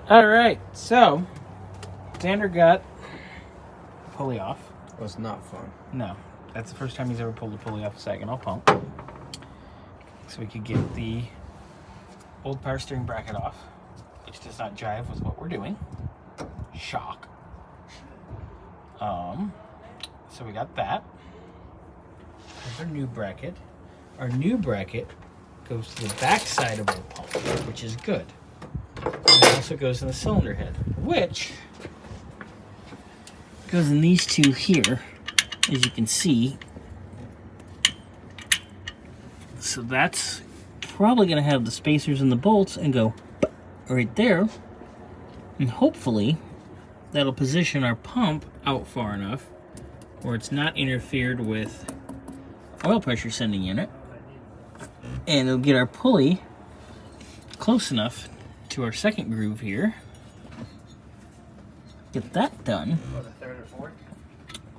All right, so Xander got the pulley off. It was not fun. No, that's the first time he's ever pulled a pulley off a Saginaw pump. So we could get the old power steering bracket off, which does not jive with what we're doing. Shock. So we got that. There's our new bracket. Our new bracket goes to the back side of our pump, which is good. And it also goes in the cylinder head, which goes in these two here, as you can see. So that's probably going to have the spacers and the bolts and go right there. And hopefully that'll position our pump out far enough where it's not interfered with oil pressure sending unit. And it'll get our pulley close enough to our second groove here. Get that done. Oh, the third or fourth?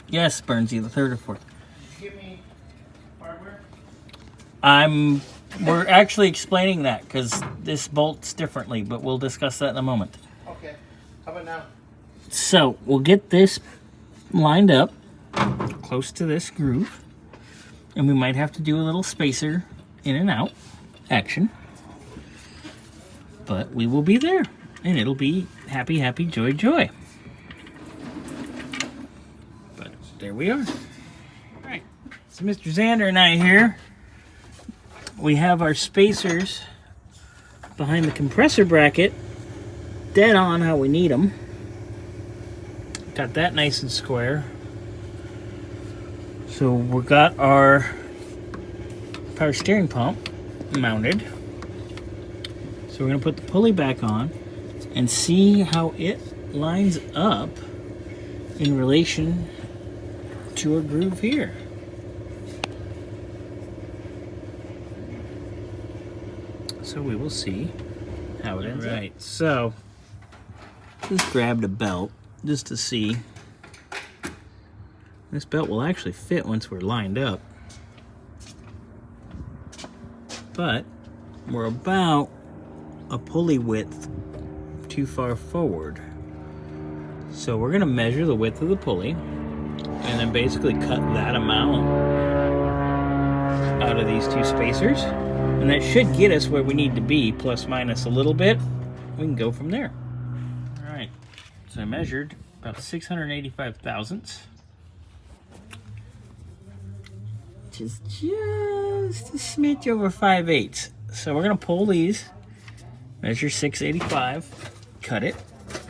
Yes, Burnsy, the third or fourth. Give me hardware? We're actually explaining that because this bolts differently, but we'll discuss that in a moment. Okay. How about now? So we'll get this lined up close to this groove, and we might have to do a little spacer in and out action, but we will be there, and it'll be happy, happy, joy, joy. But there we are. All right, so Mr. Xander and I here, we have our spacers behind the compressor bracket dead on how we need them. Got that nice and square. So we got our power steering pump mounted. So we're going to put the pulley back on and see how it lines up in relation to our groove here. So we will see how it ends up. Right, so just grabbed a belt just to see. This belt will actually fit once we're lined up. But we're about a pulley width too far forward. So we're gonna measure the width of the pulley and then basically cut that amount out of these two spacers. And that should get us where we need to be, plus minus a little bit. We can go from there. All right, so I measured about 685 thousandths, which is just a smidge over 5/8. So we're gonna pull these, measure 685, cut it,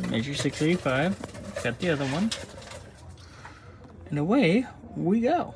measure 685, cut the other one, and away we go.